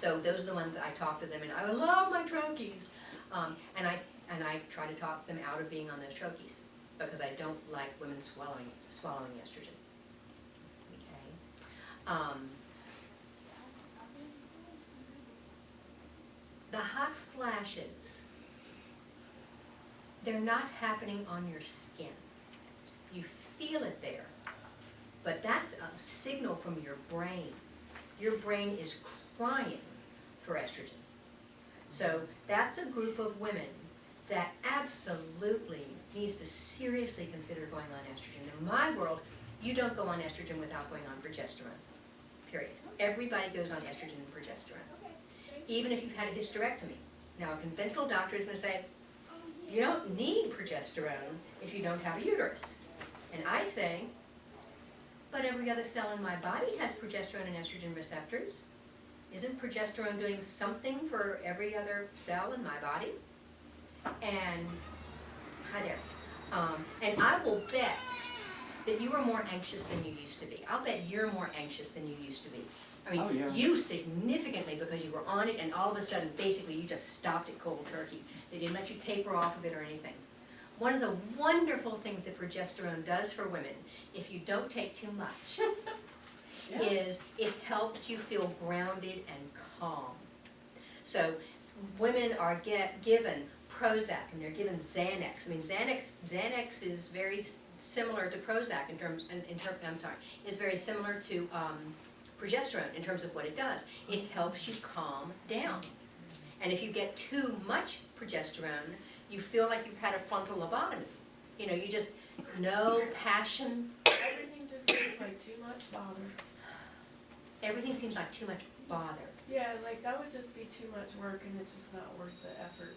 So those are the ones I talk to them, and I love my trochees. And I try to talk them out of being on those trochees, because I don't like women swallowing estrogen. Okay. The hot flashes, they're not happening on your skin. You feel it there, but that's a signal from your brain. Your brain is crying for estrogen. So that's a group of women that absolutely needs to seriously consider going on estrogen. In my world, you don't go on estrogen without going on progesterone, period. Everybody goes on estrogen and progesterone, even if you've had a hysterectomy. Now, a conventional doctor is going to say, you don't need progesterone if you don't have a uterus. And I say, but every other cell in my body has progesterone and estrogen receptors. Isn't progesterone doing something for every other cell in my body? And hi there. And I will bet that you are more anxious than you used to be. I'll bet you're more anxious than you used to be. I mean, Oh, yeah. You significantly, because you were on it, and all of a sudden, basically, you just stopped it cold turkey. They didn't let you taper off of it or anything. One of the wonderful things that progesterone does for women, if you don't take too much, Yeah. is it helps you feel grounded and calm. So women are given Prozac, and they're given Xanax. I mean, Xanax is very similar to Prozac is very similar to progesterone in terms of what it does. It helps you calm down. And if you get too much progesterone, you feel like you've had a frontal lobotomy. You know, you just, no passion. Everything just seems like too much bother. Everything seems like too much bother. Yeah, like that would just be too much work, and it's just not worth the effort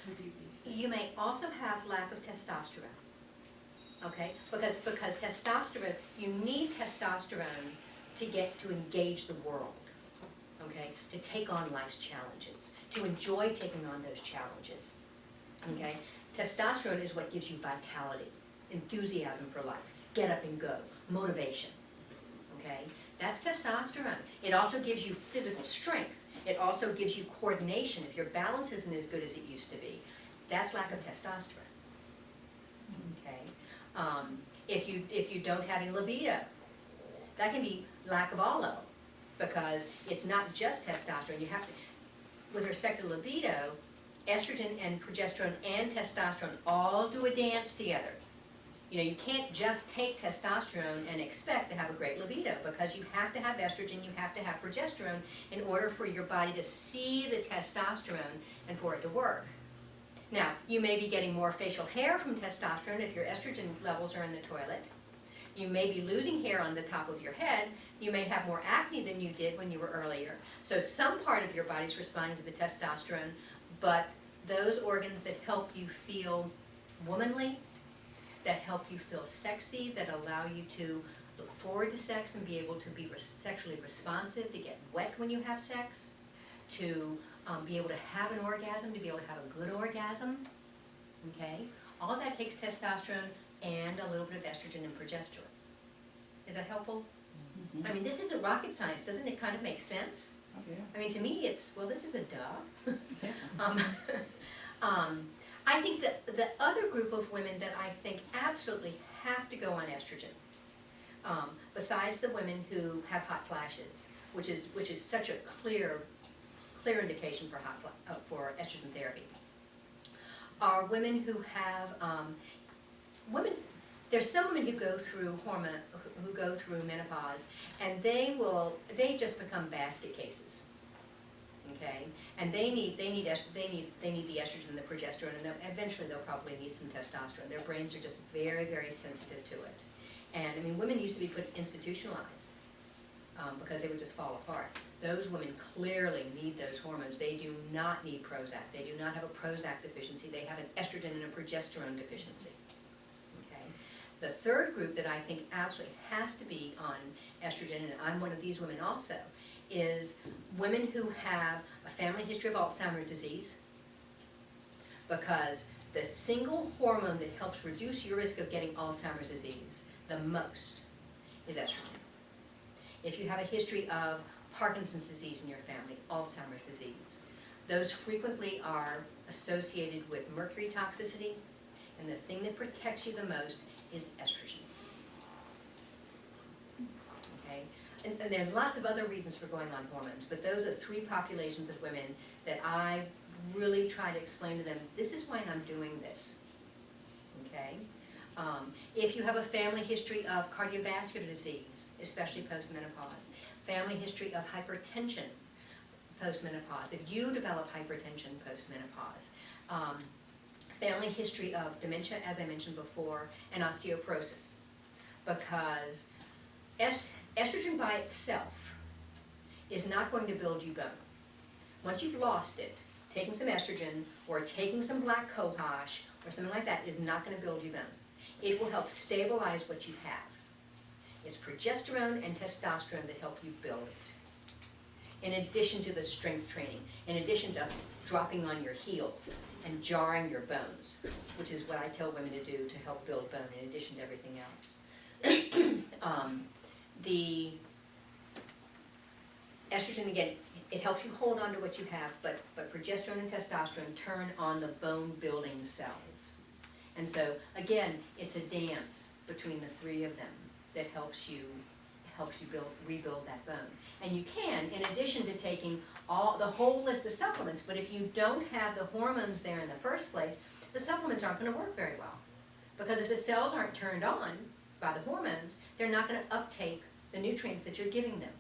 to do these things. You may also have lack of testosterone, okay? Because testosterone, you need testosterone to engage the world, okay? To take on life's challenges, to enjoy taking on those challenges, okay? Testosterone is what gives you vitality, enthusiasm for life, get up and go, motivation, okay? That's testosterone. It also gives you physical strength. It also gives you coordination. If your balance isn't as good as it used to be, that's lack of testosterone. Okay. If you don't have any libido, that can be lack of all of them, because it's not just testosterone. You have to, with respect to libido, estrogen and progesterone and testosterone all do a dance together. You know, you can't just take testosterone and expect to have a great libido, because you have to have estrogen, you have to have progesterone in order for your body to see the testosterone and for it to work. Now, you may be getting more facial hair from testosterone if your estrogen levels are in the toilet. You may be losing hair on the top of your head. You may have more acne than you did when you were earlier. So some part of your body's responding to the testosterone, but those organs that help you feel womanly, that help you feel sexy, that allow you to look forward to sex and be able to be sexually responsive, to get wet when you have sex, to be able to have an orgasm, to be able to have a good orgasm, okay? All that takes testosterone and a little bit of estrogen and progesterone. Is that helpful? Mm-hmm. I mean, this isn't rocket science. Doesn't it kind of make sense? Oh, yeah. I mean, to me, it's, well, this is a duh. Yeah. I think that the other group of women that I think absolutely have to go on estrogen, besides the women who have hot flashes, which is such a clear indication for estrogen therapy, are women who have There's some women who go through menopause, and they just become basket cases. Okay, and they need the estrogen and the progesterone, and eventually they'll probably need some testosterone. Their brains are just very, very sensitive to it. And I mean, women used to be put institutionalized because they would just fall apart. Those women clearly need those hormones. They do not need Prozac. They do not have a Prozac deficiency. They have an estrogen and a progesterone deficiency. Okay, the third group that I think absolutely has to be on estrogen, and I'm one of these women also, is women who have a family history of Alzheimer's disease, because the single hormone that helps reduce your risk of getting Alzheimer's disease the most is estrogen. If you have a history of Parkinson's disease in your family, Alzheimer's disease. Those frequently are associated with mercury toxicity, and the thing that protects you the most is estrogen. Okay? And there are lots of other reasons for going on hormones, but those are 3 populations of women that I really try to explain to them, this is why I'm doing this. Okay? If you have a family history of cardiovascular disease, especially postmenopause, family history of hypertension postmenopause, if you develop hypertension postmenopause, family history of dementia, as I mentioned before, and osteoporosis, because estrogen by itself is not going to build you bone. Once you've lost it, taking some estrogen or taking some black cohosh or something like that is not going to build you bone. It will help stabilize what you have. It's progesterone and testosterone that help you build it. In addition to the strength training, in addition to dropping on your heels and jarring your bones, which is what I tell women to do to help build bone in addition to everything else. The estrogen, again, it helps you hold on to what you have, but progesterone and testosterone turn on the bone building cells. And so, again, it's a dance between the 3 of them that helps you rebuild that bone. And you can, in addition to taking the whole list of supplements, but if you don't have the hormones there in the first place, the supplements aren't going to work very well. Because if the cells aren't turned on by the hormones, they're not going to uptake the nutrients that you're giving them.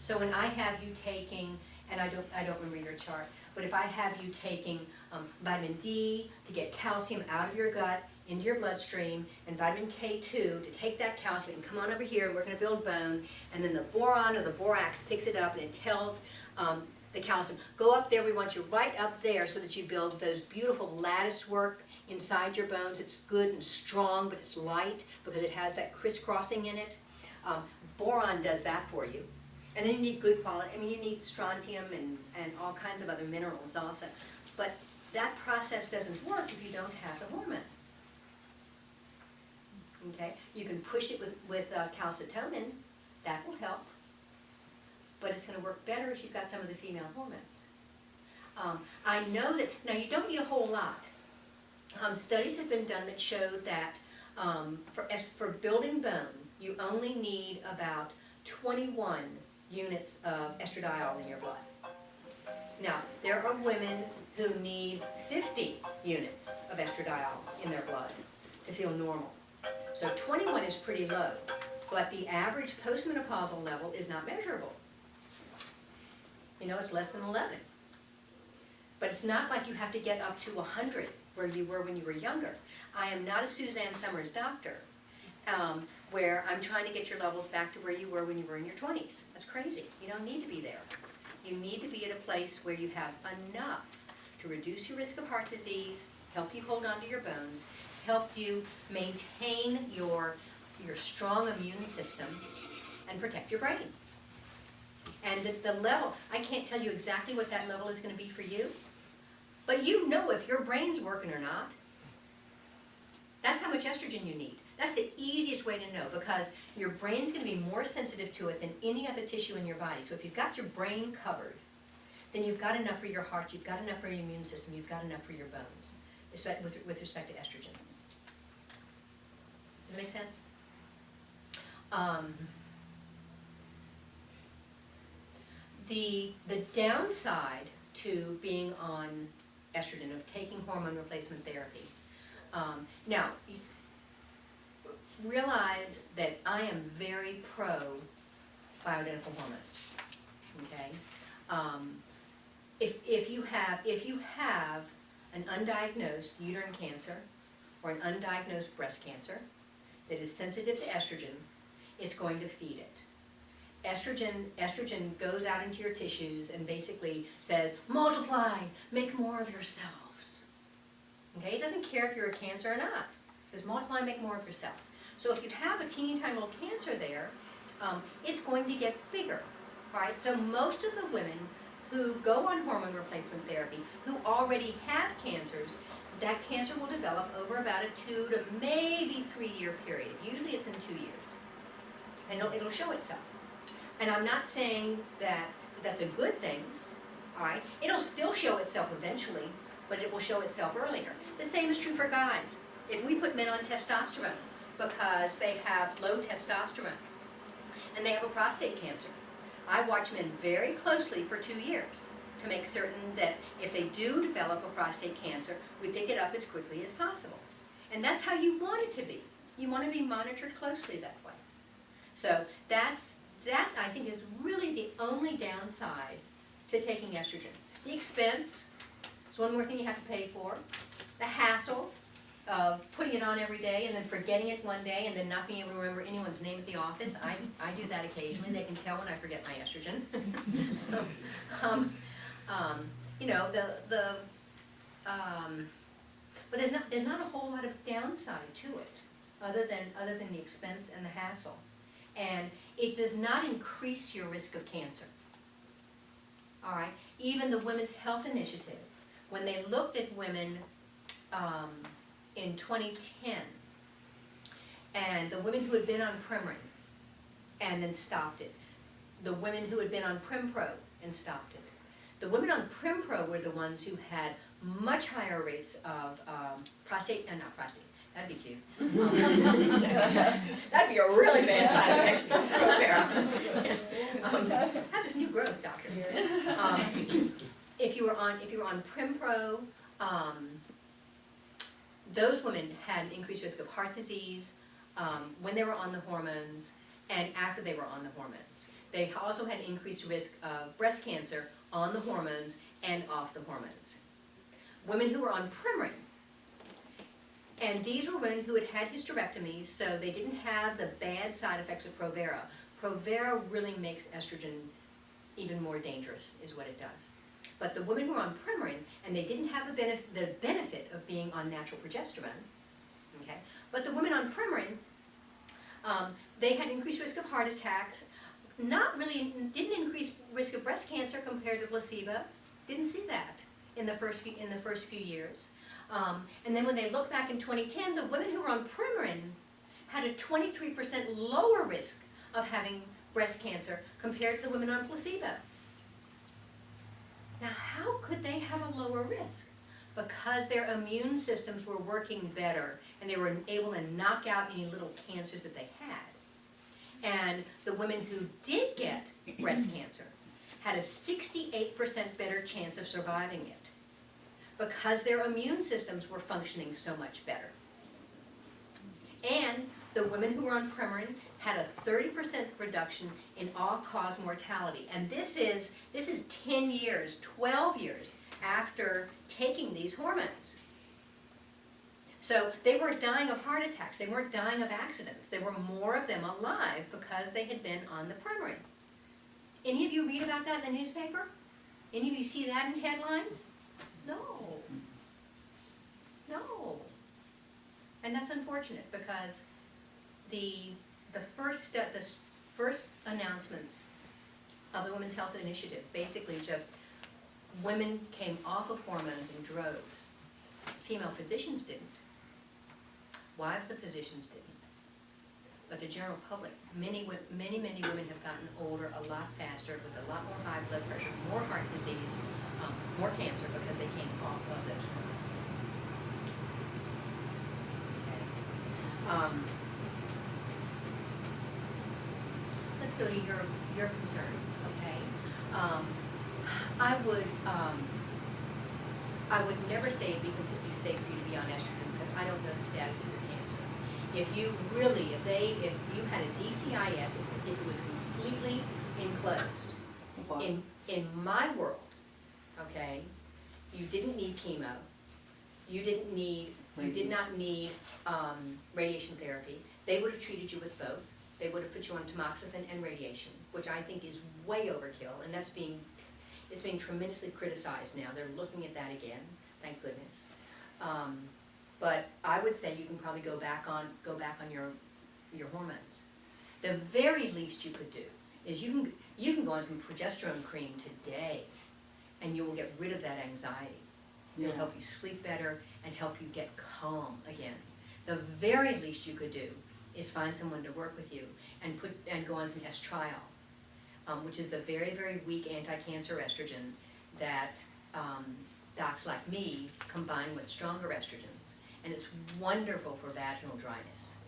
So when I have you taking, and I don't remember your chart, but if I have you taking vitamin D to get calcium out of your gut, into your bloodstream, and vitamin K2 to take that calcium and come on over here, we're going to build bone, and then the boron or the borax picks it up and it tells the calcium, go up there, we want you right up there so that you build those beautiful lattice work inside your bones. It's good and strong, but it's light because it has that crisscrossing in it. Boron does that for you. And then you need good quality, you need strontium and all kinds of other minerals also. But that process doesn't work if you don't have the hormones. Okay? You can push it with calcitonin, that will help. But it's going to work better if you've got some of the female hormones. I know that, now you don't need a whole lot. Studies have been done that showed that for building bone, you only need about 21 units of estradiol in your blood. Now, there are women who need 50 units of estradiol in their blood to feel normal. So 21 is pretty low, but the average postmenopausal level is not measurable. It's less than 11. But it's not like you have to get up to 100 where you were when you were younger. I am not a Suzanne Summers doctor, where I'm trying to get your levels back to where you were when you were in your 20s. That's crazy. You don't need to be there. You need to be at a place where you have enough to reduce your risk of heart disease, help you hold on to your bones, help you maintain your strong immune system, and protect your brain. And the level, I can't tell you exactly what that level is going to be for you, but you know if your brain's working or not. That's how much estrogen you need. That's the easiest way to know, because your brain's going to be more sensitive to it than any other tissue in your body. So if you've got your brain covered, then you've got enough for your heart, you've got enough for your immune system, you've got enough for your bones, with respect to estrogen. Does it make sense? The downside to being on estrogen, of taking hormone replacement therapy, now, realize that I am very pro bioidentical hormones. Okay, if you have an undiagnosed uterine cancer or an undiagnosed breast cancer that is sensitive to estrogen, it's going to feed it. Estrogen goes out into your tissues and basically says, multiply, make more of yourselves. Okay, it doesn't care if you're a cancer or not. It says, multiply, make more of yourselves. So if you have a teeny tiny little cancer there, it's going to get bigger. All right, so most of the women who go on hormone replacement therapy, who already have cancers, that cancer will develop over about a 2 to maybe 3 year period. Usually it's in 2 years. And it'll show itself. And I'm not saying that that's a good thing, all right? It'll still show itself eventually, but it will show itself earlier. The same is true for guys. If we put men on testosterone because they have low testosterone and they have a prostate cancer, I watch men very closely for 2 years to make certain that if they do develop a prostate cancer, we pick it up as quickly as possible. And that's how you want it to be. You want to be monitored closely that way. So that I think is really the only downside to taking estrogen. The expense is one more thing you have to pay for. The hassle of putting it on every day and then forgetting it one day and then not being able to remember anyone's name at the office. I do that occasionally. They can tell when I forget my estrogen. You know, but there's not a whole lot of downside to it other than the expense and the hassle. And it does not increase your risk of cancer. All right? Even the Women's Health Initiative, when they looked at women in 2010, and the women who had been on Premarin and then stopped it, the women who had been on Prempro and stopped it, the women on Prempro were the ones who had much higher rates of not prostate, that'd be cute. That'd be a really bad side effect. That's this new growth, doctor. If you were on Prempro, those women had an increased risk of heart disease when they were on the hormones and after they were on the hormones. They also had an increased risk of breast cancer on the hormones and off the hormones. Women who were on Premarin, and these were women who had had hysterectomies, so they didn't have the bad side effects of Provera. Provera really makes estrogen even more dangerous, is what it does. But the women who were on Premarin, and they didn't have the benefit of being on natural progesterone, okay? But the women on Premarin, they had increased risk of heart attacks, didn't increase risk of breast cancer compared to placebo. Didn't see that in the first few years. And then when they looked back in 2010, the women who were on Premarin had a 23% lower risk of having breast cancer compared to the women on placebo. Now, how could they have a lower risk? Because their immune systems were working better and they were able to knock out any little cancers that they had. And the women who did get breast cancer had a 68% better chance of surviving it because their immune systems were functioning so much better. And the women who were on Premarin had a 30% reduction in all-cause mortality. And this is 10 years, 12 years after taking these hormones. So they weren't dying of heart attacks, they weren't dying of accidents. There were more of them alive because they had been on the Premarin. Any of you read about that in the newspaper? Any of you see that in headlines? No. No. And that's unfortunate because the first announcements of the Women's Health Initiative, basically just women came off of hormones in droves. Female physicians didn't. Wives of physicians didn't. But the general public, many women have gotten older a lot faster with a lot more high blood pressure, more heart disease, more cancer because they came off of those hormones. Okay. Let's go to your concern, okay? I would never say it'd be completely safe for you to be on estrogen because I don't know the status of your cancer. If you had a DCIS, if it was completely enclosed, in my world, okay, you didn't need chemo, you did not need radiation therapy. They would have treated you with both. They would have put you on tamoxifen and radiation, which I think is way overkill, and it's being tremendously criticized now. They're looking at that again, thank goodness. But I would say you can probably go back on your hormones. The very least you could do is you can go on some progesterone cream today, and you will get rid of that anxiety. It'll help you sleep better and help you get calm again. The very least you could do is find someone to work with you and go on some estriol. which is the very, very weak anti-cancer estrogen that docs like me combine with stronger estrogens. And it's wonderful for vaginal dryness.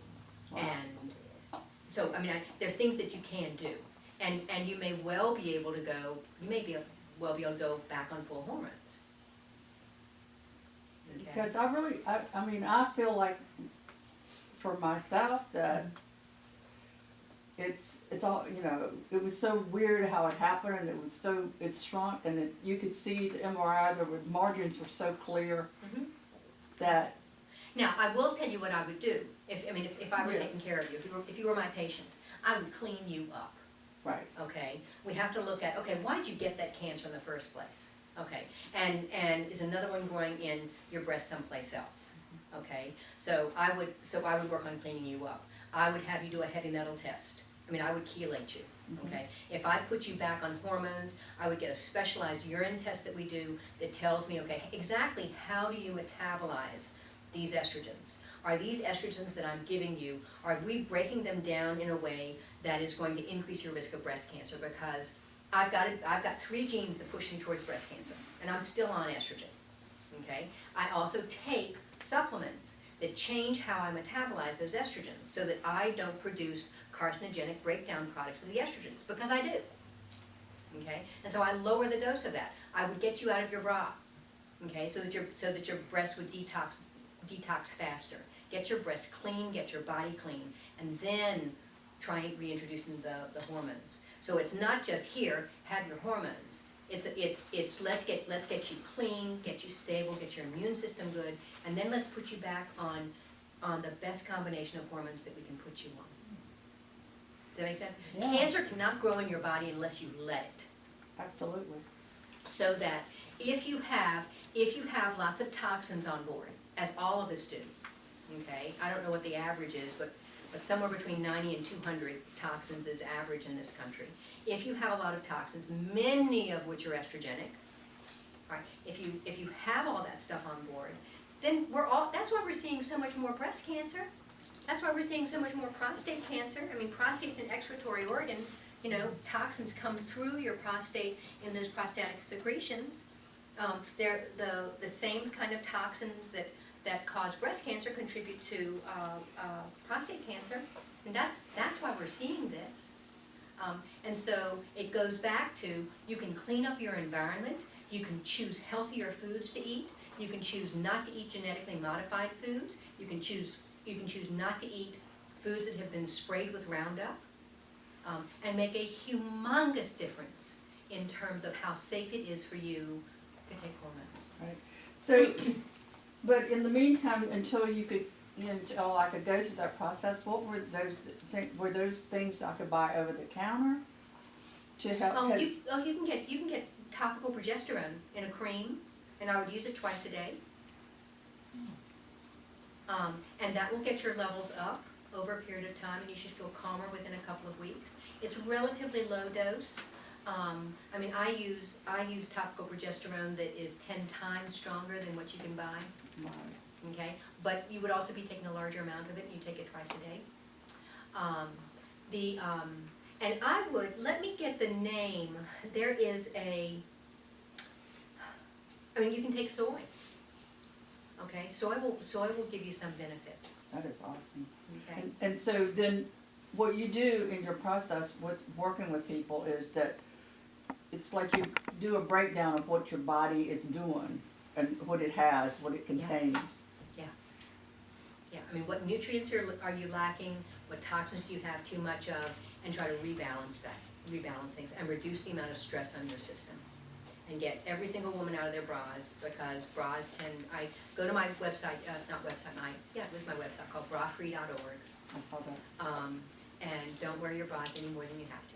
Wow. And so, I mean, there's things that you can do. And you may well be able to go, well be able to go back on full hormones. Okay? Because I mean, I feel like for myself that it's all, you know, it was so weird how it happened, and it shrunk, and you could see the MRI, the margins were so clear Mhm. that. Now, I will tell you what I would do, if I were Yeah. taking care of you, if you were my patient, I would clean you up, Right. okay? We have to look at, okay, why did you get that cancer in the first place? Okay, and is another one growing in your breast someplace else? Okay, so I would work on cleaning you up. I would have you do a heavy metal test. I mean, I would chelate you, okay? If I put you back on hormones, I would get a specialized urine test that we do that tells me, okay, exactly how do you metabolize these estrogens? Are these estrogens that I'm giving you, are we breaking them down in a way that is going to increase your risk of breast cancer? Because I've got 3 genes that push me towards breast cancer, and I'm still on estrogen, okay? I also take supplements that change how I metabolize those estrogens so that I don't produce carcinogenic breakdown products of the estrogens, because I do, okay? And so I lower the dose of that. I would get you out of your bra, okay, so that your breast would detox faster. Get your breast clean, get your body clean, and then try reintroducing the hormones. So it's not just here, have your hormones. It's let's get you clean, get you stable, get your immune system good, and then let's put you back on the best combination of hormones that we can put you on. Does that make sense? Yeah. Cancer cannot grow in your body unless you let it. Absolutely. So that if you have lots of toxins on board, as all of us do, okay? I don't know what the average is, but somewhere between 90 and 200 toxins is average in this country. If you have a lot of toxins, many of which are estrogenic, right? If you have all that stuff on board, then that's why we're seeing so much more breast cancer. That's why we're seeing so much more prostate cancer. I mean, prostate's an excretory organ. You know, toxins come through your prostate in those prostatic secretions. They're the same kind of toxins that cause breast cancer contribute to prostate cancer. And that's why we're seeing this. And so it goes back to, you can clean up your environment, you can choose healthier foods to eat, you can choose not to eat genetically modified foods, you can choose not to eat foods that have been sprayed with Roundup, and make a humongous difference in terms of how safe it is for you to take hormones. Right. So, but in the meantime, until I could go through that process, what were those things I could buy over the counter to help? You can get topical progesterone in a cream, and I would use it twice a day. And that will get your levels up over a period of time, and you should feel calmer within a couple of weeks. It's relatively low dose. I mean, I use topical progesterone that is 10 times stronger than what you can buy. Okay, but you would also be taking a larger amount of it, and you take it twice a day. And I would, let me get the name, there is I mean, you can take soy. Okay, soy will give you some benefit. That is awesome. Okay. And so then what you do in your process with working with people is that it's like you do a breakdown of what your body is doing and what it has, what it contains. Yeah, I mean, what nutrients are you lacking, what toxins do you have too much of, and try to rebalance things, and reduce the amount of stress on your system. And get every single woman out of their bras, because bras I go to my website, it was my website called brafree.org, I saw that. and don't wear your bras any more than you have to.